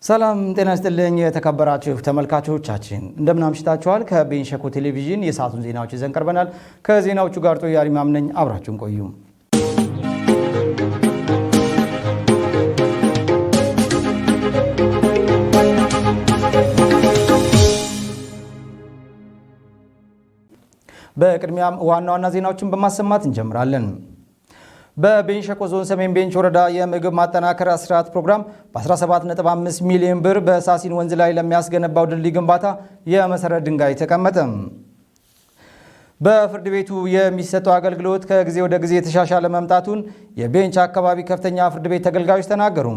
ሰላም ጤና ይስጥልኝ የተከበራችሁ ተመልካቾቻችን እንደምን አምሽታችኋል። ከቤንች ሸኮ ቴሌቪዥን የሰዓቱን ዜናዎች ይዘን ቀርበናል። ከዜናዎቹ ጋር ጦያሪ ማምነኝ አብራችሁን ቆዩ። በቅድሚያም ዋና ዋና ዜናዎችን በማሰማት እንጀምራለን። በቤንች ሸኮ ዞን ሰሜን ቤንች ወረዳ የምግብ ማጠናከሪያ ስርዓት ፕሮግራም በ17.5 ሚሊዮን ብር በሳሲን ወንዝ ላይ ለሚያስገነባው ድልድይ ግንባታ የመሰረት ድንጋይ ተቀመጠ። በፍርድ ቤቱ የሚሰጠው አገልግሎት ከጊዜ ወደ ጊዜ የተሻሻለ መምጣቱን የቤንች አካባቢ ከፍተኛ ፍርድ ቤት ተገልጋዮች ተናገሩ።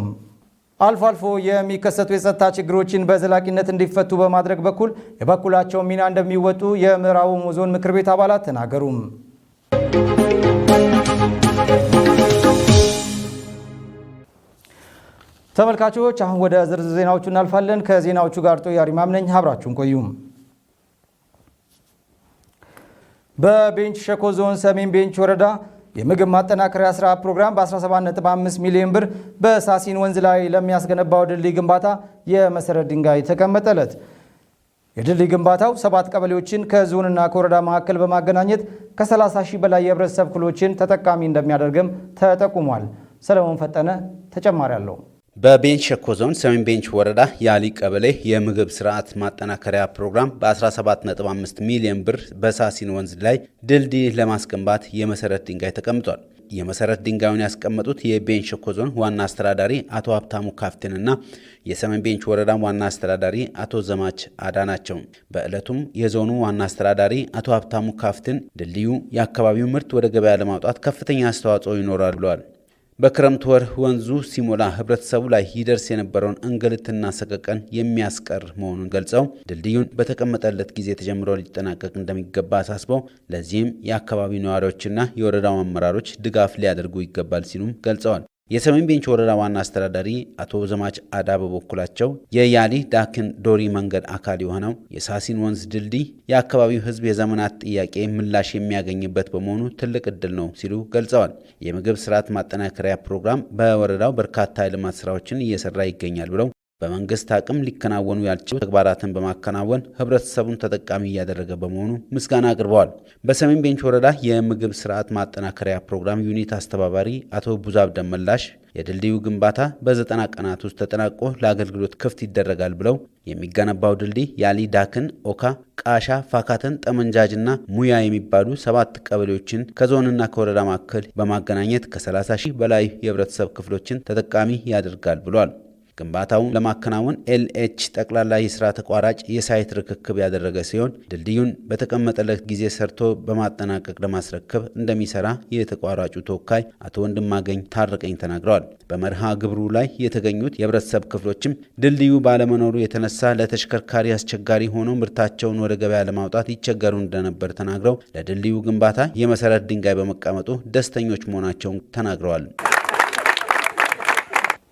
አልፎ አልፎ የሚከሰቱ የጸጥታ ችግሮችን በዘላቂነት እንዲፈቱ በማድረግ በኩል የበኩላቸው ሚና እንደሚወጡ የምዕራብ ኦሞ ዞን ምክር ቤት አባላት ተናገሩ። ተመልካቾች አሁን ወደ ዝርዝር ዜናዎቹ እናልፋለን። ከዜናዎቹ ጋር ጦያሪ ማምነኝ አብራችሁን ቆዩ። በቤንች ሸኮ ዞን ሰሜን ቤንች ወረዳ የምግብ ማጠናከሪያ ስርዓት ፕሮግራም በ17.5 ሚሊዮን ብር በሳሲን ወንዝ ላይ ለሚያስገነባው ድልድይ ግንባታ የመሰረት ድንጋይ ተቀመጠለት። የድልድይ ግንባታው 7 ቀበሌዎችን ከዞንና ከወረዳ መካከል በማገናኘት ከ30 ሺህ በላይ የህብረተሰብ ክፍሎችን ተጠቃሚ እንደሚያደርግም ተጠቁሟል። ሰለሞን ፈጠነ ተጨማሪ አለው። በቤንች ሸኮ ዞን ሰሜን ቤንች ወረዳ ያሊ ቀበሌ የምግብ ስርዓት ማጠናከሪያ ፕሮግራም በ17.5 ሚሊዮን ብር በሳሲን ወንዝ ላይ ድልድይ ለማስገንባት የመሰረት ድንጋይ ተቀምጧል። የመሰረት ድንጋዩን ያስቀመጡት የቤንች ሸኮ ዞን ዋና አስተዳዳሪ አቶ ሀብታሙ ካፍትንና የሰሜን ቤንች ወረዳ ዋና አስተዳዳሪ አቶ ዘማች አዳ ናቸው። በዕለቱም የዞኑ ዋና አስተዳዳሪ አቶ ሀብታሙ ካፍትን ድልድዩ የአካባቢው ምርት ወደ ገበያ ለማውጣት ከፍተኛ አስተዋጽኦ ይኖራል ብለዋል። በክረምት ወር ወንዙ ሲሞላ ህብረተሰቡ ላይ ይደርስ የነበረውን እንግልትና ሰቀቀን የሚያስቀር መሆኑን ገልጸው ድልድዩን በተቀመጠለት ጊዜ ተጀምሮ ሊጠናቀቅ እንደሚገባ አሳስበው ለዚህም የአካባቢው ነዋሪዎችና የወረዳው አመራሮች ድጋፍ ሊያደርጉ ይገባል ሲሉም ገልጸዋል። የሰሜን ቤንች ወረዳ ዋና አስተዳዳሪ አቶ ዘማች አዳ በበኩላቸው የያሊ ዳክን ዶሪ መንገድ አካል የሆነው የሳሲን ወንዝ ድልድይ የአካባቢው ህዝብ የዘመናት ጥያቄ ምላሽ የሚያገኝበት በመሆኑ ትልቅ እድል ነው ሲሉ ገልጸዋል። የምግብ ስርዓት ማጠናከሪያ ፕሮግራም በወረዳው በርካታ የልማት ስራዎችን እየሰራ ይገኛል ብለው በመንግስት አቅም ሊከናወኑ ያልቻሉ ተግባራትን በማከናወን ህብረተሰቡን ተጠቃሚ እያደረገ በመሆኑ ምስጋና አቅርበዋል። በሰሜን ቤንች ወረዳ የምግብ ስርዓት ማጠናከሪያ ፕሮግራም ዩኒት አስተባባሪ አቶ ቡዛብ ደመላሽ የድልድዩ ግንባታ በ90 ቀናት ውስጥ ተጠናቆ ለአገልግሎት ክፍት ይደረጋል ብለው የሚገነባው ድልድይ ያሊ ዳክን፣ ኦካ፣ ቃሻ፣ ፋካተን፣ ጠመንጃጅና ሙያ የሚባሉ 7 ቀበሌዎችን ከዞንና ከወረዳ ማዕከል በማገናኘት ከ30 ሺህ በላይ የህብረተሰብ ክፍሎችን ተጠቃሚ ያደርጋል ብሏል። ግንባታውን ለማከናወን ኤልኤች ጠቅላላ የስራ ተቋራጭ የሳይት ርክክብ ያደረገ ሲሆን ድልድዩን በተቀመጠለት ጊዜ ሰርቶ በማጠናቀቅ ለማስረከብ እንደሚሰራ የተቋራጩ ተወካይ አቶ ወንድማገኝ ታረቀኝ ተናግረዋል። በመርሃ ግብሩ ላይ የተገኙት የህብረተሰብ ክፍሎችም ድልድዩ ባለመኖሩ የተነሳ ለተሽከርካሪ አስቸጋሪ ሆኖ ምርታቸውን ወደ ገበያ ለማውጣት ይቸገሩ እንደነበር ተናግረው ለድልድዩ ግንባታ የመሰረት ድንጋይ በመቀመጡ ደስተኞች መሆናቸውን ተናግረዋል።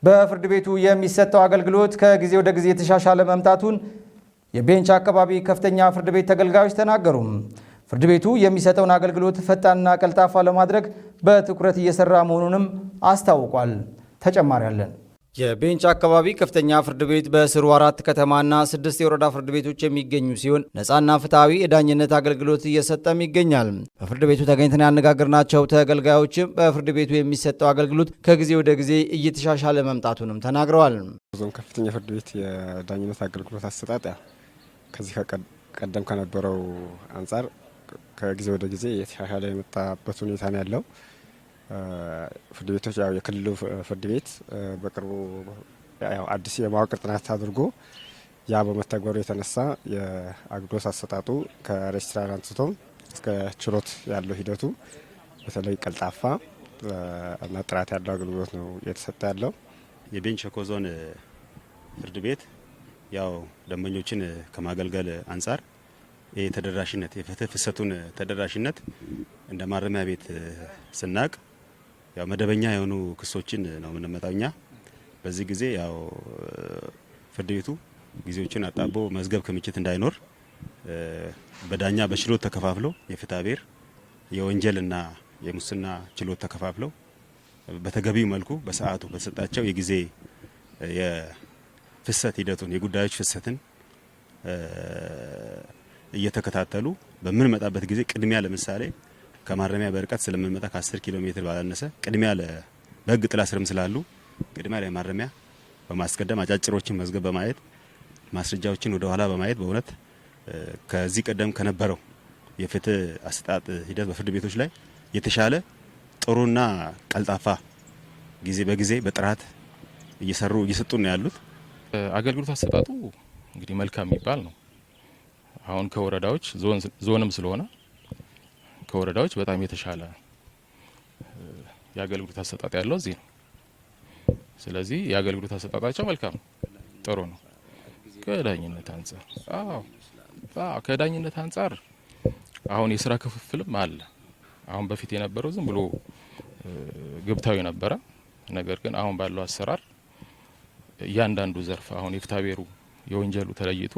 በፍርድ ቤቱ የሚሰጠው አገልግሎት ከጊዜ ወደ ጊዜ የተሻሻለ መምጣቱን የቤንች አካባቢ ከፍተኛ ፍርድ ቤት ተገልጋዮች ተናገሩ። ፍርድ ቤቱ የሚሰጠውን አገልግሎት ፈጣንና ቀልጣፋ ለማድረግ በትኩረት እየሰራ መሆኑንም አስታውቋል። ተጨማሪ አለን። የቤንች አካባቢ ከፍተኛ ፍርድ ቤት በስሩ 4 ከተማና 6 የወረዳ ፍርድ ቤቶች የሚገኙ ሲሆን ነፃና ፍትሐዊ የዳኝነት አገልግሎት እየሰጠም ይገኛል። በፍርድ ቤቱ ተገኝተን ያነጋገርናቸው ተገልጋዮችም በፍርድ ቤቱ የሚሰጠው አገልግሎት ከጊዜ ወደ ጊዜ እየተሻሻለ መምጣቱንም ተናግረዋል። ዞን ከፍተኛ ፍርድ ቤት የዳኝነት አገልግሎት አሰጣጥ ከዚህ ቀደም ከነበረው አንጻር ከጊዜ ወደ ጊዜ እየተሻሻለ የመጣበት ሁኔታ ነው ያለው። ፍርድ ቤቶች የክልሉ ፍርድ ቤት በቅርቡ አዲስ የመዋቅር ጥናት አድርጎ ያ በመተግበሩ የተነሳ የአገልግሎት አሰጣጡ ከሬጅስትራር አንስቶ እስከ ችሎት ያለው ሂደቱ በተለይ ቀልጣፋ እና ጥራት ያለው አገልግሎት ነው እየተሰጠ ያለው። የቤንች ሸኮ ዞን ፍርድ ቤት ያው ደንበኞችን ከማገልገል አንጻር የተደራሽነት የፍትህ ፍሰቱን ተደራሽነት እንደ ማረሚያ ቤት ስናቅ ያው መደበኛ የሆኑ ክሶችን ነው የምንመጣውኛ። በዚህ ጊዜ ያው ፍርድ ቤቱ ጊዜዎችን አጣቦ መዝገብ ክምችት እንዳይኖር በዳኛ በችሎት ተከፋፍለው የፍትሐ ብሔር የወንጀልና የሙስና ችሎት ተከፋፍለው በተገቢው መልኩ በሰዓቱ በተሰጣቸው የጊዜ ፍሰት ሂደቱን የጉዳዮች ፍሰትን እየተከታተሉ በምንመጣበት ጊዜ ቅድሚያ ለምሳሌ ከማረሚያ በርቀት ስለምንመጣ ከ10 ኪሎ ሜትር ባላነሰ ቅድሚያ በህግ ጥላ ስርም ስላሉ ቅድሚያ ለማረሚያ በማስቀደም አጫጭሮችን መዝገብ በማየት ማስረጃዎችን ወደ ኋላ በማየት በእውነት ከዚህ ቀደም ከነበረው የፍትህ አሰጣጥ ሂደት በፍርድ ቤቶች ላይ የተሻለ ጥሩና ቀልጣፋ ጊዜ በጊዜ በጥራት እየሰጡ ነው ያሉት። አገልግሎት አሰጣጡ እንግዲህ መልካም የሚባል ነው። አሁን ከወረዳዎች ዞንም ስለሆነ ከወረዳዎች በጣም የተሻለ የአገልግሎት አሰጣጥ ያለው እዚህ ነው። ስለዚህ የአገልግሎት አሰጣጣቸው መልካም ነው፣ ጥሩ ነው። ከዳኝነት አንጻር ከዳኝነት አንጻር አሁን የስራ ክፍፍልም አለ። አሁን በፊት የነበረው ዝም ብሎ ግብታዊ ነበረ። ነገር ግን አሁን ባለው አሰራር እያንዳንዱ ዘርፍ አሁን የፍትሐብሔሩ የወንጀሉ ተለይቶ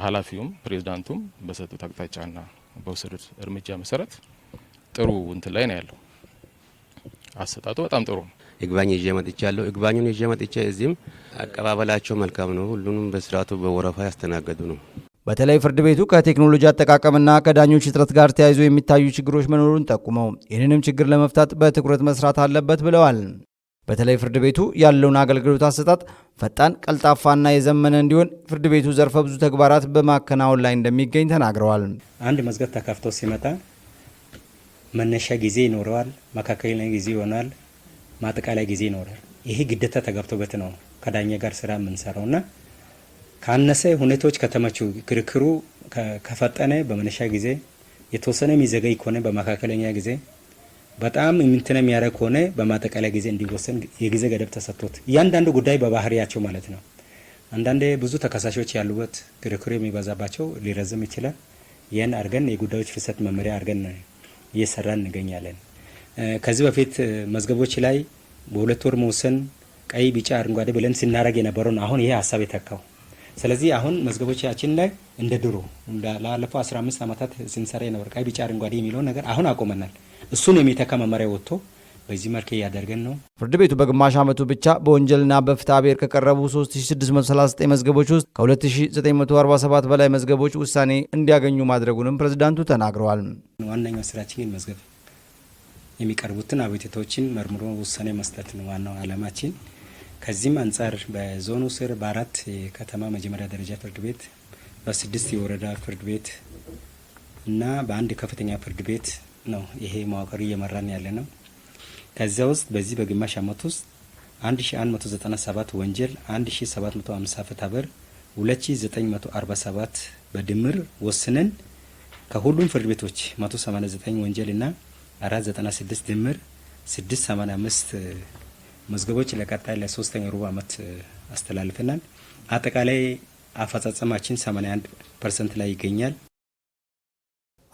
ኃላፊውም ፕሬዝዳንቱም በሰጡት አቅጣጫና በወሰዱት እርምጃ መሰረት ጥሩ እንትን ላይ ነው ያለው። አሰጣጡ በጣም ጥሩ ነው። ይግባኝ ይዤ መጥቻለሁ። ይግባኙን ይዤ መጥቼ እዚህም አቀባበላቸው መልካም ነው። ሁሉንም በስርዓቱ በወረፋ ያስተናገዱ ነው። በተለይ ፍርድ ቤቱ ከቴክኖሎጂ አጠቃቀምና ከዳኞች እጥረት ጋር ተያይዞ የሚታዩ ችግሮች መኖሩን ጠቁመው ይህንንም ችግር ለመፍታት በትኩረት መስራት አለበት ብለዋል። በተለይ ፍርድ ቤቱ ያለውን አገልግሎት አሰጣጥ ፈጣን፣ ቀልጣፋና የዘመነ እንዲሆን ፍርድ ቤቱ ዘርፈ ብዙ ተግባራት በማከናወን ላይ እንደሚገኝ ተናግረዋል። አንድ መዝገብ ተከፍቶ ሲመጣ መነሻ ጊዜ ይኖረዋል፣ መካከለኛ ጊዜ ይሆናል፣ ማጠቃለያ ጊዜ ይኖራል። ይሄ ግዴታ ተገብቶበት ነው ከዳኛ ጋር ስራ የምንሰራውና ካነሰ ሁኔታዎች ከተመቹ ክርክሩ ከፈጠነ በመነሻ ጊዜ የተወሰነ የሚዘገይ ከሆነ በመካከለኛ ጊዜ በጣም ምንተነ የሚያረግ ከሆነ በማጠቃለያ ጊዜ እንዲወሰን የጊዜ ገደብ ተሰጥቶት እያንዳንዱ ጉዳይ በባህሪያቸው ማለት ነው። አንዳንዴ ብዙ ተከሳሾች ያሉበት ክርክሩ የሚበዛባቸው ሊረዝም ይችላል። ይህን አድርገን የጉዳዮች ፍሰት መመሪያ አድርገን እየሰራን እንገኛለን። ከዚህ በፊት መዝገቦች ላይ በ2 ወር መወሰን ቀይ፣ ቢጫ፣ አረንጓዴ ብለን ስናረግ የነበረው ነው አሁን ይሄ ሀሳብ የተካው። ስለዚህ አሁን መዝገቦቻችን ላይ እንደ ድሮ ላለፈው 15 ዓመታት ስንሰራ የነበር ቀይ፣ ቢጫ፣ አረንጓዴ የሚለውን ነገር አሁን አቆመናል። እሱን የሚተካ መመሪያ ወጥቶ በዚህ መልክ እያደረገን ነው። ፍርድ ቤቱ በግማሽ ዓመቱ ብቻ በወንጀልና በፍትሐብሔር ከቀረቡ 3639 መዝገቦች ውስጥ ከ2947 በላይ መዝገቦች ውሳኔ እንዲያገኙ ማድረጉንም ፕሬዝዳንቱ ተናግረዋል። ዋነኛው ስራችን መዝገብ የሚቀርቡትን አቤቱታዎችን መርምሮ ውሳኔ መስጠት ነው ዋናው ዓላማችን። ከዚህም አንጻር በዞኑ ስር በ4 የከተማ መጀመሪያ ደረጃ ፍርድ ቤት፣ በ6 የወረዳ ፍርድ ቤት እና በአንድ ከፍተኛ ፍርድ ቤት ነው ይሄ መዋቅር እየመራን ያለ ነው። ከዚያ ውስጥ በዚህ በግማሽ ዓመት ውስጥ 1197 ወንጀል፣ 1750 ፍትሐብሔር፣ 2947 በድምር ወስነን ከሁሉም ፍርድ ቤቶች 189 ወንጀልና 496 ድምር 685 መዝገቦች ለቀጣይ ለ3ኛ ሩብ ዓመት አስተላልፈናል። አጠቃላይ አፈጻጸማችን 81% ላይ ይገኛል።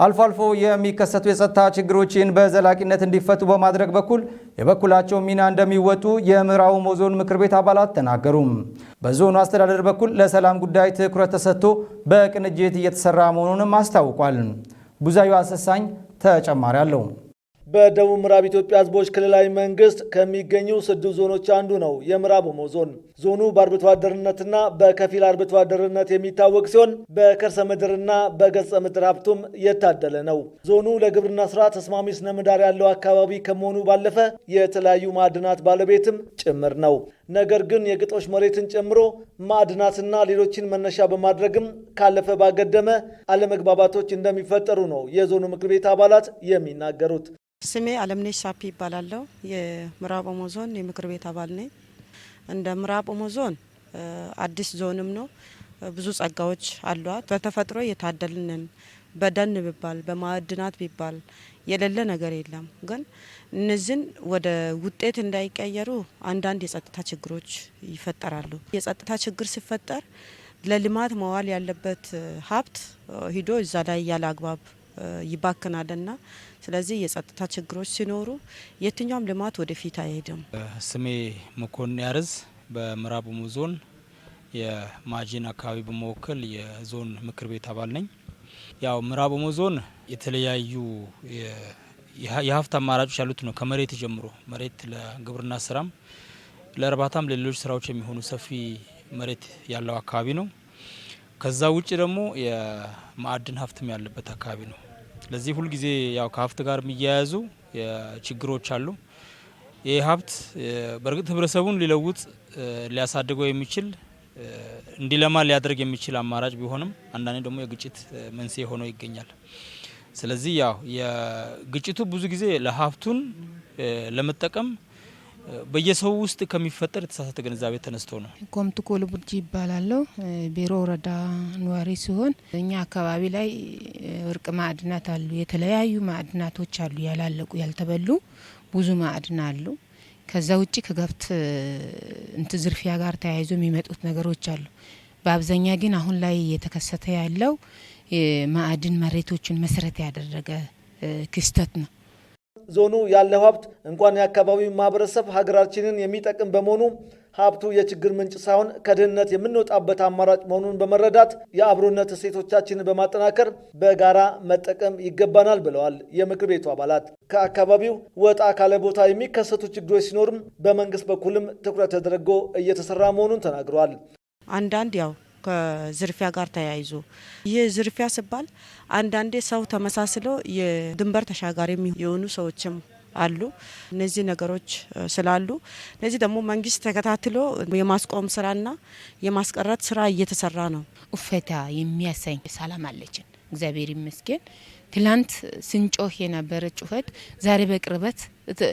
አልፎ አልፎ የሚከሰቱ የጸጥታ ችግሮችን በዘላቂነት እንዲፈቱ በማድረግ በኩል የበኩላቸው ሚና እንደሚወጡ የምዕራብ ኦሞ ዞን ምክር ቤት አባላት ተናገሩ። በዞኑ አስተዳደር በኩል ለሰላም ጉዳይ ትኩረት ተሰጥቶ በቅንጅት እየተሰራ መሆኑንም አስታውቋል። ቡዛዩ አሰሳኝ ተጨማሪ አለው። በደቡብ ምዕራብ ኢትዮጵያ ሕዝቦች ክልላዊ መንግስት ከሚገኙ 6 ዞኖች አንዱ ነው የምዕራብ ኦሞ ዞን። ዞኑ በአርብቶ አደርነትና በከፊል አርብቶ አደርነት የሚታወቅ ሲሆን በከርሰ ምድርና በገጸ ምድር ሀብቱም የታደለ ነው። ዞኑ ለግብርና ስራ ተስማሚ ስነ ምህዳር ያለው አካባቢ ከመሆኑ ባለፈ የተለያዩ ማዕድናት ባለቤትም ጭምር ነው። ነገር ግን የግጦሽ መሬትን ጨምሮ ማዕድናትና ሌሎችን መነሻ በማድረግም ካለፈ ባገደመ አለመግባባቶች እንደሚፈጠሩ ነው የዞኑ ምክር ቤት አባላት የሚናገሩት። ስሜ አለምነሽ ሳፒ ይባላለሁ። የምዕራብ ኦሞ ዞን የምክር ቤት አባል ነኝ። እንደ ምዕራብ ኦሞ ዞን አዲስ ዞንም ነው። ብዙ ጸጋዎች አሏት። በተፈጥሮ የታደልንን በደን ቢባል በማዕድናት ቢባል የሌለ ነገር የለም። ግን እነዚህን ወደ ውጤት እንዳይቀየሩ አንዳንድ የጸጥታ ችግሮች ይፈጠራሉ። የጸጥታ ችግር ሲፈጠር ለልማት መዋል ያለበት ሀብት ሂዶ እዛ ላይ ያለ አግባብ ይባክናልና ስለዚህ የጸጥታ ችግሮች ሲኖሩ የትኛውም ልማት ወደፊት አይሄድም። ስሜ መኮንን ያርዝ በምዕራብ ኦሞ ዞን የማጂን አካባቢ በመወከል የዞን ምክር ቤት አባል ነኝ። ያው ምዕራብ ኦሞ ዞን የተለያዩ የሀብት አማራጮች ያሉት ነው። ከመሬት ጀምሮ መሬት ለግብርና ስራም ለእርባታም ለሌሎች ስራዎች የሚሆኑ ሰፊ መሬት ያለው አካባቢ ነው። ከዛ ውጭ ደግሞ የማዕድን ሀብትም ያለበት አካባቢ ነው። ስለዚህ ሁል ጊዜ ያው ከሀብት ጋር የሚያያዙ ችግሮች አሉ። ይህ ሀብት በእርግጥ ህብረተሰቡን ሊለውጥ ሊያሳድገው የሚችል እንዲለማ ሊያደርግ የሚችል አማራጭ ቢሆንም አንዳንዴ ደግሞ የግጭት መንስኤ ሆኖ ይገኛል። ስለዚህ ያው የግጭቱ ብዙ ጊዜ ለሀብቱን ለመጠቀም በየሰው ውስጥ ከሚፈጠር የተሳሳተ ግንዛቤ ተነስቶ ነው። ኮምቱ ኮልቡርጂ ይባላለሁ። ቢሮ ወረዳ ነዋሪ ሲሆን እኛ አካባቢ ላይ ወርቅ ማዕድናት አሉ። የተለያዩ ማዕድናቶች አሉ፣ ያላለቁ ያልተበሉ ብዙ ማዕድና አሉ። ከዛ ውጪ ከገብት ዝርፊያ ጋር ተያይዞ የሚመጡት ነገሮች አሉ። በአብዛኛ ግን አሁን ላይ የተከሰተ ያለው ማዕድን መሬቶችን መሰረት ያደረገ ክስተት ነው። ዞኑ ያለው ሀብት እንኳን የአካባቢው ማህበረሰብ ሀገራችንን የሚጠቅም በመሆኑ ሀብቱ የችግር ምንጭ ሳይሆን ከድህነት የምንወጣበት አማራጭ መሆኑን በመረዳት የአብሮነት እሴቶቻችንን በማጠናከር በጋራ መጠቀም ይገባናል ብለዋል የምክር ቤቱ አባላት። ከአካባቢው ወጣ ካለ ቦታ የሚከሰቱ ችግሮች ሲኖርም በመንግስት በኩልም ትኩረት ተደርጎ እየተሰራ መሆኑን ተናግረዋል። አንዳንድ ያው ከዝርፊያ ጋር ተያይዞ ይህ ዝርፊያ ሲባል አንዳንዴ ሰው ተመሳስሎ የድንበር ተሻጋሪ የሆኑ ሰዎችም አሉ። እነዚህ ነገሮች ስላሉ ለዚህ ደግሞ መንግስት ተከታትሎ የማስቆም ስራና የማስቀረት ስራ እየተሰራ ነው። እፈታ የሚያሰኝ ሰላም አለችን፣ እግዚአብሔር ይመስገን። ትላንት ስንጮህ የነበረ ጩኸት ዛሬ በቅርበት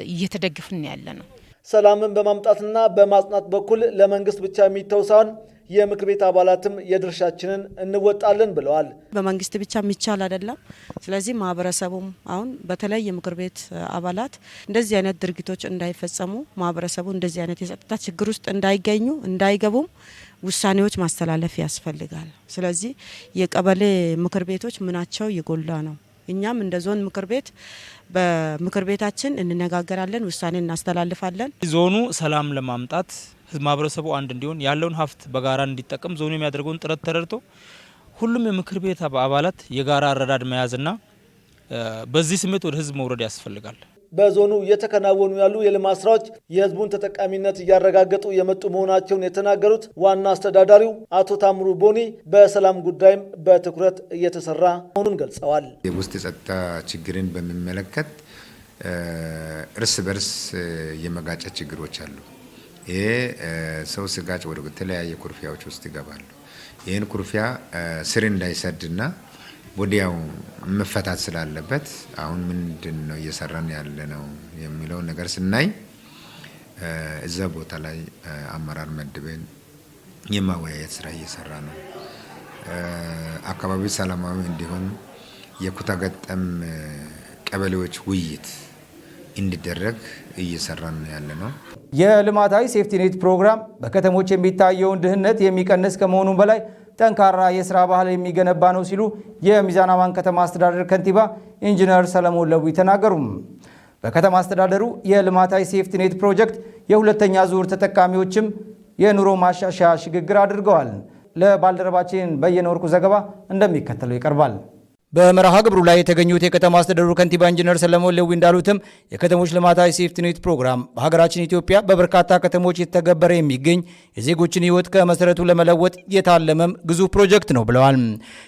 እየተደግፍን ያለ ነው። ሰላምን በማምጣትና በማጽናት በኩል ለመንግስት ብቻ የሚተው ሳይሆን የምክር ቤት አባላትም የድርሻችንን እንወጣለን ብለዋል። በመንግስት ብቻ የሚቻል አይደለም። ስለዚህ ማህበረሰቡም አሁን በተለይ የምክር ቤት አባላት እንደዚህ አይነት ድርጊቶች እንዳይፈጸሙ፣ ማህበረሰቡ እንደዚህ አይነት የጸጥታ ችግር ውስጥ እንዳይገኙ እንዳይገቡም ውሳኔዎች ማስተላለፍ ያስፈልጋል። ስለዚህ የቀበሌ ምክር ቤቶች ምናቸው የጎላ ነው። እኛም እንደ ዞን ምክር ቤት በምክር ቤታችን እንነጋገራለን፣ ውሳኔ እናስተላልፋለን። ዞኑ ሰላም ለማምጣት ማህበረሰቡ አንድ እንዲሆን ያለውን ሀብት በጋራ እንዲጠቀም ዞኑ የሚያደርገውን ጥረት ተረድቶ ሁሉም የምክር ቤት አባላት የጋራ አረዳድ መያዝና በዚህ ስሜት ወደ ህዝብ መውረድ ያስፈልጋል። በዞኑ እየተከናወኑ ያሉ የልማት ስራዎች የህዝቡን ተጠቃሚነት እያረጋገጡ የመጡ መሆናቸውን የተናገሩት ዋና አስተዳዳሪው አቶ ታምሩ ቦኒ በሰላም ጉዳይም በትኩረት እየተሰራ መሆኑን ገልጸዋል። የውስጥ የጸጥታ ችግርን በሚመለከት እርስ በርስ የመጋጨት ችግሮች አሉ። ይሄ ሰው ስጋጭ ወደ ተለያየ ኩርፊያዎች ውስጥ ይገባሉ። ይህን ኩርፊያ ስር እንዳይሰድና ወዲያው መፈታት ስላለበት አሁን ምንድን ነው እየሰራን ያለ ነው የሚለው ነገር ስናይ እዛ ቦታ ላይ አመራር መድበን የማወያየት ስራ እየሰራ ነው። አካባቢው ሰላማዊ እንዲሆን የኩታ ገጠም ቀበሌዎች ውይይት እንዲደረግ እየሰራን ያለ ነው። የልማታዊ ሴፍቲኔት ፕሮግራም በከተሞች የሚታየውን ድህነት የሚቀንስ ከመሆኑ በላይ ጠንካራ የስራ ባህል የሚገነባ ነው ሲሉ የሚዛን አማን ከተማ አስተዳደር ከንቲባ ኢንጂነር ሰለሞን ለቡ ተናገሩ። በከተማ አስተዳደሩ የልማታዊ ሴፍቲኔት ፕሮጀክት የሁለተኛ ዙር ተጠቃሚዎችም የኑሮ ማሻሻያ ሽግግር አድርገዋል። ለባልደረባችን በየነ ወርቁ ዘገባ እንደሚከተለው ይቀርባል። በመርሃ ግብሩ ላይ የተገኙት የከተማ አስተዳደሩ ከንቲባ ኢንጂነር ሰለሞን ለዊ እንዳሉትም የከተሞች ልማታዊ ሴፍቲኔት ፕሮግራም በሀገራችን ኢትዮጵያ በበርካታ ከተሞች የተገበረ የሚገኝ የዜጎችን ሕይወት ከመሰረቱ ለመለወጥ የታለመም ግዙፍ ፕሮጀክት ነው ብለዋል።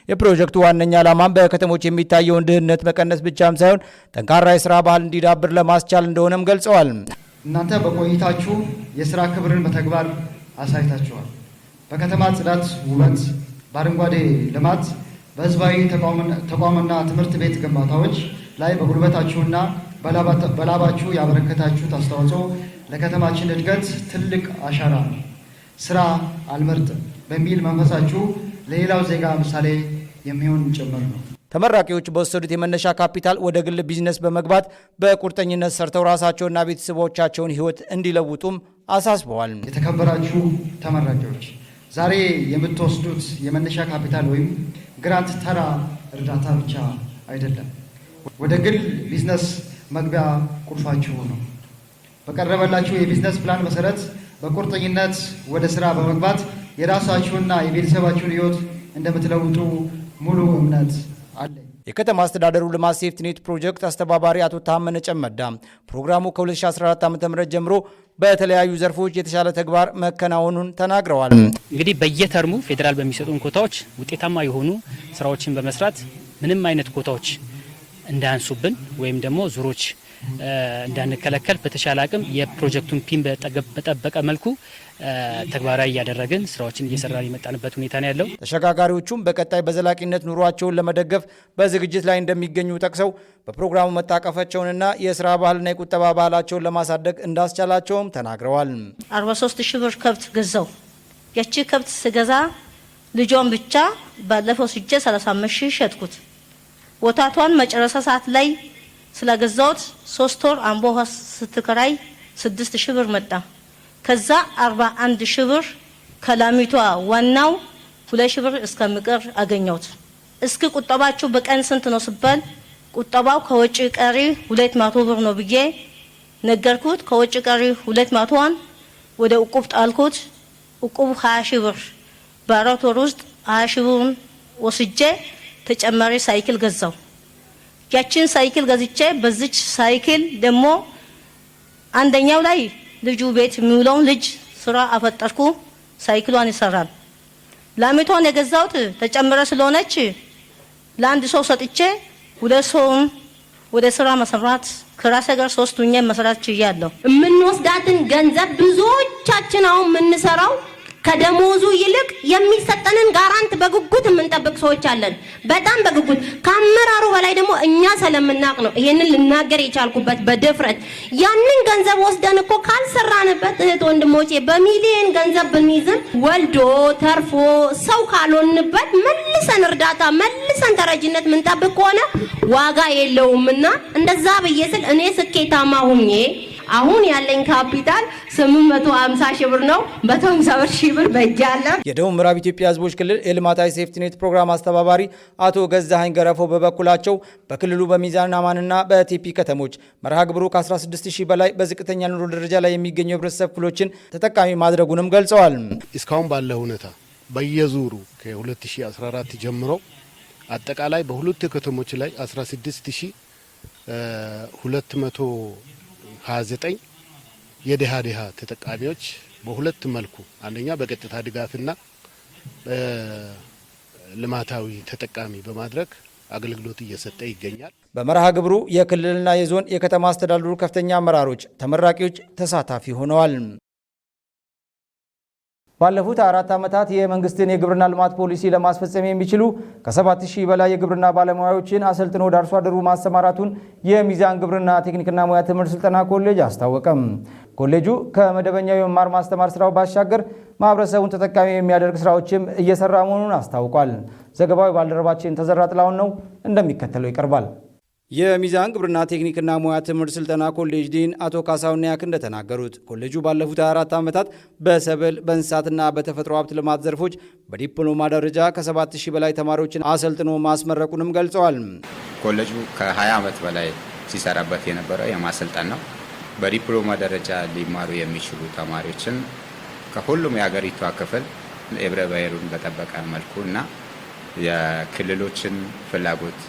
የፕሮጀክቱ ዋነኛ ዓላማም በከተሞች የሚታየውን ድህነት መቀነስ ብቻም ሳይሆን ጠንካራ የስራ ባህል እንዲዳብር ለማስቻል እንደሆነም ገልጸዋል። እናንተ በቆይታችሁ የስራ ክብርን በተግባር አሳይታችኋል። በከተማ ጽዳት፣ ውበት፣ በአረንጓዴ ልማት፣ በህዝባዊ ተቋምና ትምህርት ቤት ግንባታዎች ላይ በጉልበታችሁና በላባችሁ ያበረከታችሁት አስተዋጽኦ ለከተማችን እድገት ትልቅ አሻራ ነው። ስራ አልመርጥም በሚል መንፈሳችሁ ለሌላው ዜጋ ምሳሌ የሚሆን ጭምር ነው። ተመራቂዎች በወሰዱት የመነሻ ካፒታል ወደ ግል ቢዝነስ በመግባት በቁርጠኝነት ሰርተው ራሳቸውና ቤተሰቦቻቸውን ህይወት እንዲለውጡም አሳስበዋል። የተከበራችሁ ተመራቂዎች ዛሬ የምትወስዱት የመነሻ ካፒታል ወይም ግራንት ተራ እርዳታ ብቻ አይደለም፣ ወደ ግል ቢዝነስ መግቢያ ቁልፋችሁ ነው። በቀረበላችሁ የቢዝነስ ፕላን መሰረት በቁርጠኝነት ወደ ስራ በመግባት የራሳችሁና የቤተሰባችሁን ህይወት እንደምትለውጡ ሙሉ እምነት አለኝ። የከተማ አስተዳደሩ ልማት ሴፍቲኔት ፕሮጀክት አስተባባሪ አቶ ታመነ ጨመዳ ፕሮግራሙ ከ2014 ዓ.ም ጀምሮ በተለያዩ ዘርፎች የተሻለ ተግባር መከናወኑን ተናግረዋል። እንግዲህ በየተርሙ ፌዴራል በሚሰጡን ኮታዎች ውጤታማ የሆኑ ስራዎችን በመስራት ምንም አይነት ኮታዎች እንዳያንሱብን ወይም ደግሞ ዙሮች እንዳንከለከል በተሻለ አቅም የፕሮጀክቱን ፒን በጠበቀ መልኩ ተግባራዊ እያደረግን ስራዎችን እየሰራን የመጣንበት ሁኔታ ነው ያለው። ተሸጋጋሪዎቹም በቀጣይ በዘላቂነት ኑሯቸውን ለመደገፍ በዝግጅት ላይ እንደሚገኙ ጠቅሰው በፕሮግራሙ መታቀፋቸውንና የስራ ባህልና የቁጠባ ባህላቸውን ለማሳደግ እንዳስቻላቸውም ተናግረዋል። 43 ሺህ ብር ከብት ገዛው። ያቺ ከብት ስገዛ ልጇን ብቻ ባለፈው ስጄ 35 ሺህ ሸጥኩት። ወታቷን መጨረሻ ሰዓት ላይ ስለገዛውት 3 ወር አምቦ ስትከራይ 6 ሺህ ብር መጣ። ከዛ 41 ሺህ ብር ከላሚቷ ዋናው 2 ሺህ ብር እስከምቀር አገኘሁት። እስኪ ቁጠባችሁ በቀን ስንት ነው ሲባል ቁጠባው ከወጪ ቀሪ 200 ብር ነው ብዬ ነገርኩት። ከወጪ ቀሪ 200ን ወደ እቁብ ጣልኩት። እቁብ 20 ሺህ ብር በአራት ወር ውስጥ 20 ሺህ ብሩን ወስጄ ተጨማሪ ሳይክል ገዛው። ያችን ሳይክል ገዝቼ በዚች ሳይክል ደግሞ አንደኛው ላይ ልጁ ቤት የሚውለውን ልጅ ስራ አፈጠርኩ። ሳይክሏን ይሰራል። ላሚቷን የገዛውት ተጨምረ ስለሆነች ለአንድ ሰው ሰጥቼ 2 ሰውን ወደ ስራ መስራት ከራሴ ጋር 3 ሁኜ መስራት ችያለሁ። የምንወስዳትን ገንዘብ ብዙዎቻችን አሁን የምንሰራው ከደሞዙ ይልቅ የሚሰጠንን ጋራንት በጉጉት የምንጠብቅ ሰዎች አለን። በጣም በጉጉት ከአመራሩ በላይ ደግሞ እኛ ስለምናቅ ነው ይሄንን ልናገር የቻልኩበት በድፍረት። ያንን ገንዘብ ወስደን እኮ ካልሰራንበት እህት ወንድሞቼ በሚሊዮን ገንዘብ ብንይዝም ወልዶ ተርፎ ሰው ካልሆንበት መልሰን እርዳታ መልሰን ተረጅነት ምንጠብቅ ከሆነ ዋጋ የለውምና እንደዛ ብዬ ስል እኔ ስኬታማ ሁኜ አሁን ያለኝ ካፒታል 850 ሺህ ብር ነው። 150 ሺህ ብር በእጃለ። የደቡብ ምዕራብ ኢትዮጵያ ሕዝቦች ክልል የልማታዊ ሴፍቲኔት ፕሮግራም አስተባባሪ አቶ ገዛኸኝ ገረፎ በበኩላቸው በክልሉ በሚዛን አማንና በቴፒ ከተሞች መርሃ ግብሩ ከ16000 በላይ በዝቅተኛ ኑሮ ደረጃ ላይ የሚገኙ የህብረተሰብ ክፍሎችን ተጠቃሚ ማድረጉንም ገልጸዋል። እስካሁን ባለው ሁኔታ በየዙሩ ከ2014 ጀምሮ አጠቃላይ በሁለት ከተሞች ላይ 16229 የድሃ ተጠቃሚዎች በሁለት መልኩ አንደኛ በቀጥታ ድጋፍና ልማታዊ ተጠቃሚ በማድረግ አገልግሎት እየሰጠ ይገኛል። በመርሃ ግብሩ የክልልና የዞን የከተማ አስተዳደሩ ከፍተኛ አመራሮች፣ ተመራቂዎች ተሳታፊ ሆነዋል። ባለፉት 4 ዓመታት የመንግስትን የግብርና ልማት ፖሊሲ ለማስፈጸም የሚችሉ ከ7000 በላይ የግብርና ባለሙያዎችን አሰልጥኖ ወደ አርሶ አደሩ ማሰማራቱን የሚዛን ግብርና ቴክኒክና ሙያ ትምህርት ስልጠና ኮሌጅ አስታወቀም። ኮሌጁ ከመደበኛው የመማር ማስተማር ስራው ባሻገር ማህበረሰቡን ተጠቃሚ የሚያደርግ ስራዎችም እየሰራ መሆኑን አስታውቋል። ዘገባው ባልደረባችን ተዘራ ጥላውን ነው፣ እንደሚከተለው ይቀርባል። የሚዛን ግብርና ቴክኒክና ሙያ ትምህርት ስልጠና ኮሌጅ ዲን አቶ ካሳሁን ያክ እንደተናገሩት ኮሌጁ ባለፉት 24 ዓመታት በሰብል በእንስሳትና በተፈጥሮ ሀብት ልማት ዘርፎች በዲፕሎማ ደረጃ ከ7000 በላይ ተማሪዎችን አሰልጥኖ ማስመረቁንም ገልጸዋል። ኮሌጁ ከ20 ዓመት በላይ ሲሰራበት የነበረው የማሰልጠን ነው። በዲፕሎማ ደረጃ ሊማሩ የሚችሉ ተማሪዎችን ከሁሉም የሀገሪቷ ክፍል ህብረ ብሔሩን በጠበቀ መልኩ እና የክልሎችን ፍላጎት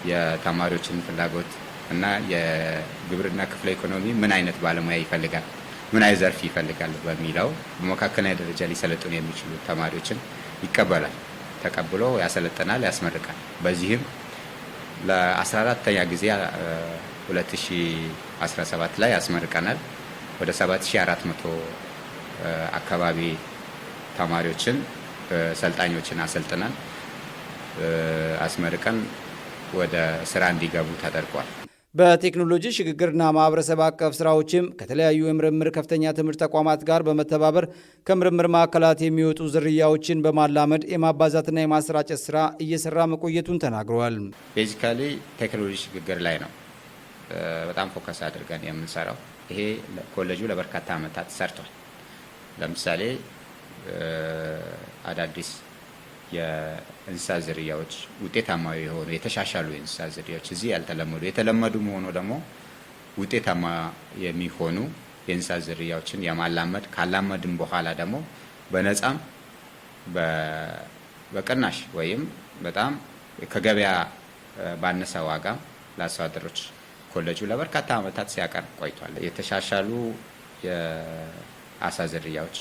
የተማሪዎችን ፍላጎት እና የግብርና ክፍለ ኢኮኖሚ ምን አይነት ባለሙያ ይፈልጋል፣ ምን አይነት ዘርፍ ይፈልጋል በሚለው በመካከለኛ ደረጃ ሊሰለጥኑ የሚችሉ ተማሪዎችን ይቀበላል። ተቀብሎ ያሰለጥናል፣ ያስመርቃል። በዚህም ለ14ኛ ጊዜ 2017 ላይ ያስመርቀናል። ወደ 7400 አካባቢ ተማሪዎችን ሰልጣኞችን አሰልጥናል አስመርቀን ወደ ስራ እንዲገቡ ተደርጓል። በቴክኖሎጂ ሽግግርና ማህበረሰብ አቀፍ ስራዎችም ከተለያዩ የምርምር ከፍተኛ ትምህርት ተቋማት ጋር በመተባበር ከምርምር ማዕከላት የሚወጡ ዝርያዎችን በማላመድ የማባዛትና የማሰራጨት ስራ እየሰራ መቆየቱን ተናግረዋል። ቤዚካሊ ቴክኖሎጂ ሽግግር ላይ ነው በጣም ፎከስ አድርገን የምንሰራው። ይሄ ኮሌጁ ለበርካታ ዓመታት ሰርቷል። ለምሳሌ አዳዲስ የእንስሳት ዝርያዎች ውጤታማ የሆኑ የተሻሻሉ የእንስሳት ዝርያዎች እዚህ ያልተለመዱ የተለመዱ መሆኑ ደግሞ ውጤታማ የሚሆኑ የእንስሳት ዝርያዎችን የማላመድ ካላመድን በኋላ ደግሞ በነፃም በቅናሽ ወይም በጣም ከገበያ ባነሰ ዋጋ ለአርሶ አደሮች ኮሌጁ ለበርካታ ዓመታት ሲያቀርብ ቆይቷል። የተሻሻሉ የአሳ ዝርያዎች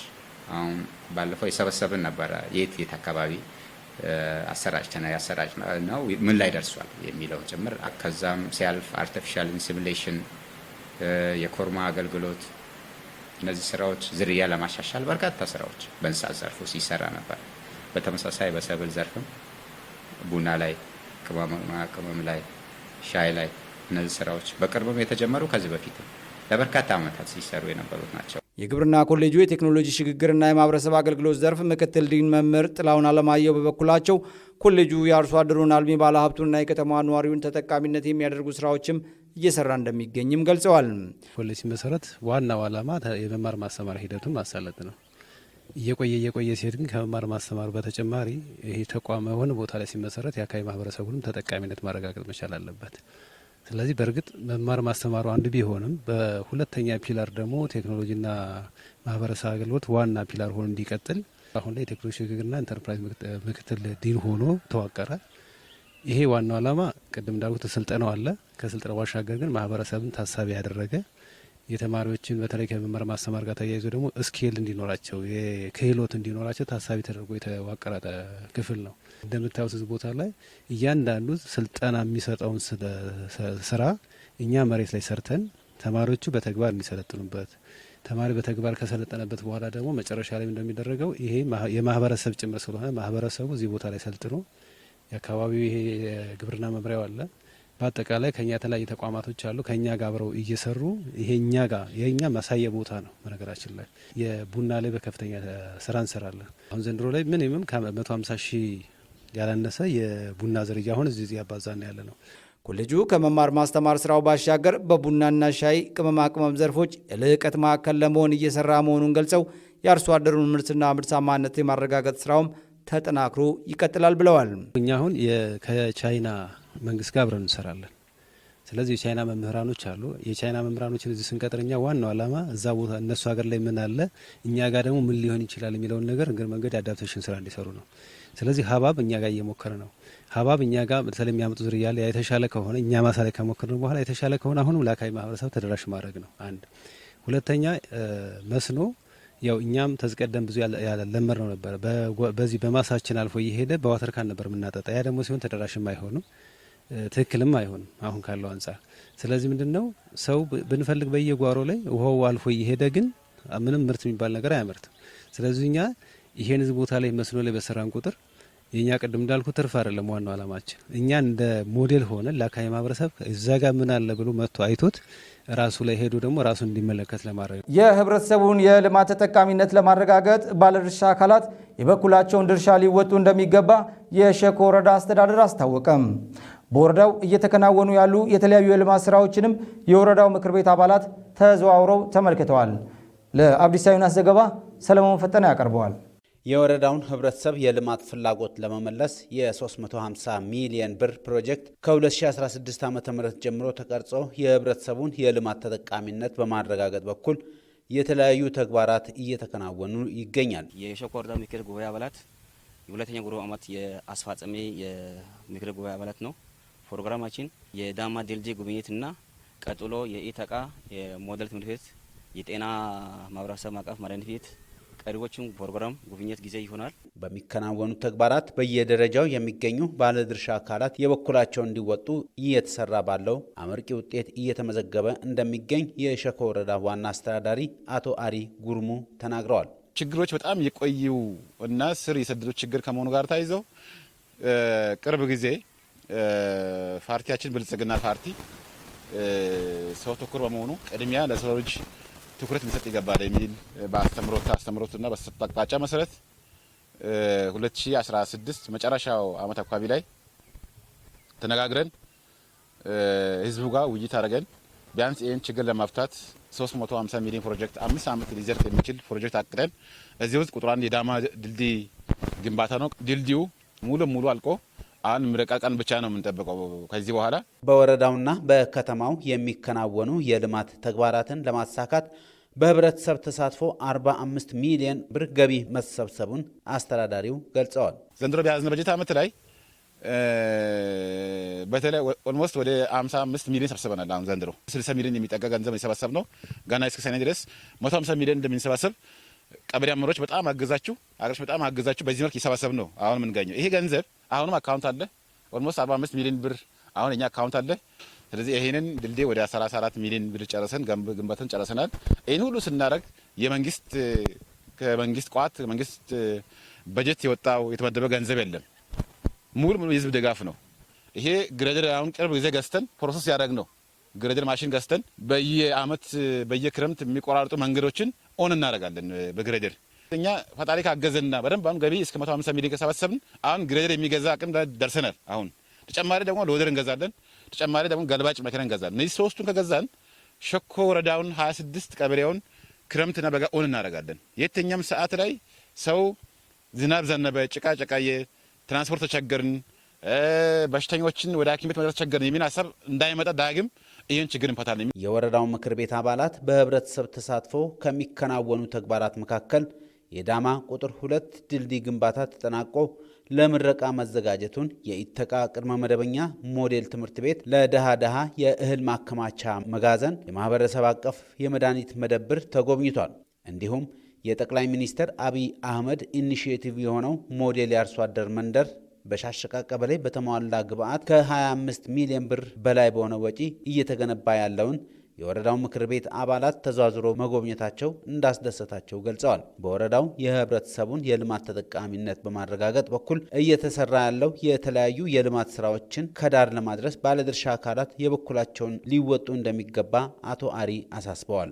አሁን ባለፈው የሰበሰብን ነበረ የት አካባቢ አሰራጭ ነው ምን ላይ ደርሷል የሚለውን ጭምር ከዛም ሲያልፍ አርቲፊሻል ኢንሲሚሌሽን የኮርማ አገልግሎት እነዚህ ስራዎች ዝርያ ለማሻሻል በርካታ ስራዎች በእንስሳት ዘርፉ ሲሰራ ነበር። በተመሳሳይ በሰብል ዘርፍም ቡና ላይ፣ ቅመም ላይ፣ ሻይ ላይ እነዚህ ስራዎች በቅርብም የተጀመሩ ከዚህ በፊትም ለበርካታ ዓመታት ሲሰሩ የነበሩት ናቸው። የግብርና ኮሌጁ የቴክኖሎጂ ሽግግርና የማህበረሰብ አገልግሎት ዘርፍ ምክትል ዲን መምህር ጥላሁን አለማየሁ በበኩላቸው ኮሌጁ የአርሶ አደሩን አልሚ ባለሀብቱንና የከተማ ነዋሪውን ተጠቃሚነት የሚያደርጉ ስራዎችም እየሰራ እንደሚገኝም ገልጸዋል። ኮሌጅ ሲመሰረት ዋናው ዓላማ የመማር ማስተማር ሂደቱን ማሳለጥ ነው። እየቆየ ሲሄድ ግን ከመማር ማስተማር በተጨማሪ ይሄ ተቋም የሆነ ቦታ ላይ ሲመሰረት የአካባቢ ማህበረሰቡንም ተጠቃሚነት ማረጋገጥ መቻል አለበት። ስለዚህ በእርግጥ መማር ማስተማሩ አንዱ ቢሆንም በሁለተኛ ፒላር ደግሞ ቴክኖሎጂና ማህበረሰብ አገልግሎት ዋና ፒላር ሆኖ እንዲቀጥል አሁን ላይ ቴክኖሎጂ ሽግግርና ኢንተርፕራይዝ ምክትል ዲን ሆኖ ተዋቀረ። ይሄ ዋናው ዓላማ ቅድም እንዳልኩት ስልጠናው አለ። ከስልጠናው ባሻገር ግን ማህበረሰብን ታሳቢ ያደረገ የተማሪዎችን በተለይ ከመማር ማስተማር ጋር ተያይዞ ደግሞ ስኪል እንዲኖራቸው ክህሎት እንዲኖራቸው ታሳቢ ተደርጎ የተዋቀረ ክፍል ነው። እንደምታዩት እዚህ ቦታ ላይ እያንዳንዱ ስልጠና የሚሰጠውን ስራ እኛ መሬት ላይ ሰርተን ተማሪዎቹ በተግባር እንዲሰለጥኑበት፣ ተማሪ በተግባር ከሰለጠነበት በኋላ ደግሞ መጨረሻ ላይ እንደሚደረገው ይሄ የማህበረሰብ ጭምር ስለሆነ ማህበረሰቡ እዚህ ቦታ ላይ ሰልጥኖ የአካባቢው ይሄ የግብርና መምሪያው አለ። በአጠቃላይ ከኛ የተለያዩ ተቋማቶች አሉ። ከኛ ጋር አብረው እየሰሩ ይሄ የኛ ማሳየ ቦታ ነው። በነገራችን ላይ የቡና ላይ በከፍተኛ ስራ እንሰራለን። አሁን ዘንድሮ ላይ ምንም ከ150 ሺህ ያላነሰ የቡና ዝርያ አሁን እዚህ ያባዛና ያለ ነው። ኮሌጁ ከመማር ማስተማር ስራው ባሻገር በቡናና ሻይ ቅመማ ቅመም ዘርፎች የልዕቀት ማዕከል ለመሆን እየሰራ መሆኑን ገልጸው የአርሶ አደሩን ምርትና ምርታማነት የማረጋገጥ ስራውም ተጠናክሮ ይቀጥላል ብለዋል። እኛ አሁን ከቻይና መንግስት ጋር አብረን እንሰራለን። ስለዚህ የቻይና መምህራኖች አሉ። የቻይና መምህራኖችን እዚህ ስንቀጥርኛ ዋናው ዓላማ እዛ ቦታ እነሱ ሀገር ላይ ምን አለ እኛ ጋር ደግሞ ምን ሊሆን ይችላል የሚለውን ነገር እግር መንገድ የአዳፕቴሽን ስራ እንዲሰሩ ነው። ስለዚህ ሀባብ እኛ ጋር እየሞከረ ነው። ሀባብ እኛ ጋር በተለይ የሚያመጡ ዝርያ ላይ የተሻለ ከሆነ እኛ ማሳ ላይ ከሞከርን በኋላ የተሻለ ከሆነ አሁንም ለአካባቢ ማህበረሰብ ተደራሽ ማድረግ ነው አንድ። ሁለተኛ መስኖ ያው እኛም ተዝቀደም ብዙ ያለመር ነው ነበር። በዚህ በማሳችን አልፎ እየሄደ በዋተር ካን ነበር የምናጠጣ። ያ ደግሞ ሲሆን ተደራሽም አይሆንም ትክክልም አይሆንም አሁን ካለው አንጻር። ስለዚህ ምንድነው ሰው ብንፈልግ በየጓሮ ላይ ውሃው አልፎ እየሄደ ግን ምንም ምርት የሚባል ነገር አያመርትም። ስለዚህ እኛ ይሄን እዚህ ቦታ ላይ መስኖ ላይ በሰራን ቁጥር የኛ ቅድም እንዳልኩ ትርፍ አይደለም ዋናው ዓላማችን። እኛ እንደ ሞዴል ሆነ ለአካባቢ ማህበረሰብ እዛ ጋር ምን አለ ብሎ መጥቶ አይቶት ራሱ ላይ ሄዶ ደግሞ ራሱ እንዲመለከት ለማድረግ የህብረተሰቡን የልማት ተጠቃሚነት ለማረጋገጥ ባለድርሻ አካላት የበኩላቸውን ድርሻ ሊወጡ እንደሚገባ የሸኮ ወረዳ አስተዳደር አስታወቀም። በወረዳው እየተከናወኑ ያሉ የተለያዩ የልማት ስራዎችንም የወረዳው ምክር ቤት አባላት ተዘዋውረው ተመልክተዋል። ለአብዲስ ዩናስ ዘገባ ሰለሞን ፈጠነ ያቀርበዋል። የወረዳውን ህብረተሰብ የልማት ፍላጎት ለመመለስ የ350 ሚሊዮን ብር ፕሮጀክት ከ2016 ዓ.ም ጀምሮ ተቀርጾ የህብረተሰቡን የልማት ተጠቃሚነት በማረጋገጥ በኩል የተለያዩ ተግባራት እየተከናወኑ ይገኛል። የሸኮ ወረዳ ምክር ጉባኤ አባላት የሁለተኛ ጉባኤ ዓመት የአስፈጻሚ የምክር ጉባኤ አባላት ነው። ፕሮግራማችን የዳማ ድልድይ ጉብኝትና ቀጥሎ የኢተቃ የሞዴል ትምህርት ቤት የጤና ማህበረሰብ አቀፍ መድኃኒት ቤት ቀሪዎቹም ፕሮግራም ጉብኝት ጊዜ ይሆናል። በሚከናወኑ ተግባራት በየደረጃው የሚገኙ ባለድርሻ አካላት የበኩላቸውን እንዲወጡ እየተሰራ ባለው አመርቂ ውጤት እየተመዘገበ እንደሚገኝ የሸኮ ወረዳ ዋና አስተዳዳሪ አቶ አሪ ጉርሙ ተናግረዋል። ችግሮች በጣም የቆዩ እና ስር የሰደዱ ችግር ከመሆኑ ጋር ታይዘው ቅርብ ጊዜ ፓርቲያችን ብልጽግና ፓርቲ ሰው ተኮር በመሆኑ ቅድሚያ ለሰው ልጅ ትኩረት ሊሰጥ ይገባል የሚል በአስተምሮትና በተሰጠ አቅጣጫ መሰረት 2016 መጨረሻው ዓመት አካባቢ ላይ ተነጋግረን ህዝቡ ጋር ውይይት አድርገን ቢያንስ ይህን ችግር ለመፍታት 350 ሚሊዮን ፕሮጀክት 5 ዓመት ሊዘልቅ የሚችል ፕሮጀክት አቅደን እዚህ ውስጥ ቁጥር 1 የዳማ ድልድይ ግንባታ ነው። ድልድዩ ሙሉ አልቆ አሁን ምረቃ ቀን ብቻ ነው የምንጠብቀው ከዚህ በኋላ። በወረዳውና በከተማው የሚከናወኑ የልማት ተግባራትን ለማሳካት በህብረተሰብ ተሳትፎ 45 ሚሊዮን ብር ገቢ መሰብሰቡን አስተዳዳሪው ገልጸዋል። ዘንድሮ በያዝነው በጀት ዓመት ላይ በተለይ ኦልሞስት ወደ 55 ሚሊዮን ሰብስበናል። አሁን ዘንድሮ 60 ሚሊዮን የሚጠጋ ገንዘብ የሰበሰብ ነው። ገና እስከ ሰኔ ድረስ 150 ሚሊዮን እንደምንሰበሰብ ቀበሌ አመራሮች በጣም አገዛችሁ፣ አገሮች በጣም አገዛችሁ። በዚህ መልክ እየሰበሰብ ነው አሁን የምንገኘው። ይሄ ገንዘብ አሁንም አካውንት አለ። ኦልሞስት 45 ሚሊዮን ብር አሁን እኛ አካውንት አለ። ስለዚህ ይሄንን ድልድይ ወደ 34 ሚሊዮን ብር ጨርሰን ግንባታን ጨርሰናል። ይሄን ሁሉ ስናደርግ ከመንግስት ቋት መንግስት በጀት የወጣው የተመደበ ገንዘብ የለም። ሙሉ የህዝብ ድጋፍ ነው። ይሄ ግሬደር አሁን ቅርብ ጊዜ ገዝተን ፕሮሰስ ያደረግ ነው። ግሬደር ማሽን ገዝተን በየአመት በየክረምት የሚቆራርጡ መንገዶችን ኦን እናደርጋለን በግሬደር። እኛ ፈጣሪ ካገዘና በደንብ አሁን ገቢ እስከ 150 ሚሊዮን ከሰበሰብን አሁን ግሬደር የሚገዛ አቅም ደርሰናል። አሁን ተጨማሪ ደግሞ ሎደር እንገዛለን። ተጨማሪ ደግሞ ገልባጭ መኪና እንገዛለን። እነዚህ ሶስቱን ከገዛን ሸኮ ወረዳውን 26 ቀበሌውን ክረምትና በጋ ኦን እናደርጋለን። የትኛውም ሰዓት ላይ ሰው ዝናብ ዘነበ፣ ጭቃ ጨቃየ፣ ትራንስፖርት ተቸገርን፣ በሽተኞችን ወደ ሐኪም ቤት መድረስ ተቸገርን የሚል ሀሳብ እንዳይመጣ ዳግም ይህን ችግር እንፈታለን። የወረዳው ምክር ቤት አባላት በህብረተሰብ ተሳትፎ ከሚከናወኑ ተግባራት መካከል የዳማ ቁጥር 2 ድልድይ ግንባታ ተጠናቆ ለምረቃ መዘጋጀቱን የኢተቃ ቅድመ መደበኛ ሞዴል ትምህርት ቤት ለደሃ የእህል ማከማቻ መጋዘን የማህበረሰብ አቀፍ የመድኃኒት መደብር ተጎብኝቷል። እንዲሁም የጠቅላይ ሚኒስትር አብይ አህመድ ኢኒሺዬቲቭ የሆነው ሞዴል የአርሶ አደር መንደር በሻሸቃ ቀበሌ በተሟላ ግብዓት ከ25 ሚሊዮን ብር በላይ በሆነ ወጪ እየተገነባ ያለውን የወረዳው ምክር ቤት አባላት ተዟዙሮ መጎብኘታቸው እንዳስደሰታቸው ገልጸዋል። በወረዳው የህብረተሰቡን የልማት ተጠቃሚነት በማረጋገጥ በኩል እየተሰራ ያለው የተለያዩ የልማት ስራዎችን ከዳር ለማድረስ ባለድርሻ አካላት የበኩላቸውን ሊወጡ እንደሚገባ አቶ አሪ አሳስበዋል።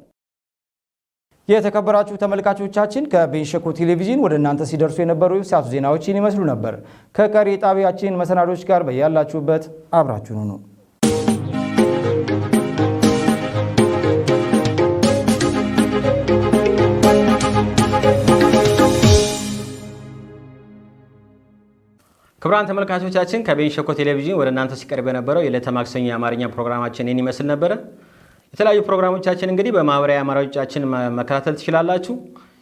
የተከበራችሁ ተመልካቾቻችን ከቤንች ሸኮ ቴሌቪዥን ወደ እናንተ ሲደርሱ የነበሩ ሰዓቱ ዜናዎችን ይመስሉ ነበር። ከቀሪ ጣቢያችን መሰናዶች ጋር በያላችሁበት አብራችሁን ሁኑ። ክቡራን ተመልካቾቻችን ከቤንች ሸኮ ቴሌቪዥን ወደ እናንተ ሲቀርብ የነበረው የዕለተ ማክሰኞ የአማርኛ ፕሮግራማችን ይህን ይመስል ነበረ። የተለያዩ ፕሮግራሞቻችን እንግዲህ በማህበራዊ አማራጮቻችን መከታተል ትችላላችሁ።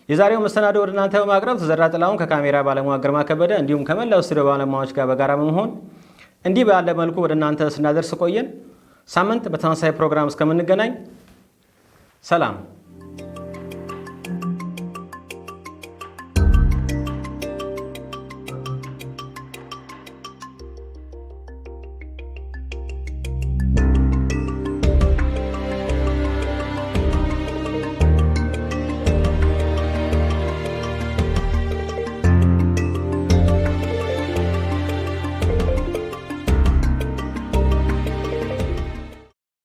የዛሬው መሰናዶ ወደ እናንተ በማቅረብ ተዘራ ጥላሁን ከካሜራ ባለሙያ ግርማ ከበደ እንዲሁም ከመላው ስቱዲዮ ባለሙያዎች ጋር በጋራ በመሆን እንዲህ ባለ መልኩ ወደ እናንተ ስናደርስ ቆየን። ሳምንት በተመሳሳይ ፕሮግራም እስከምንገናኝ ሰላም።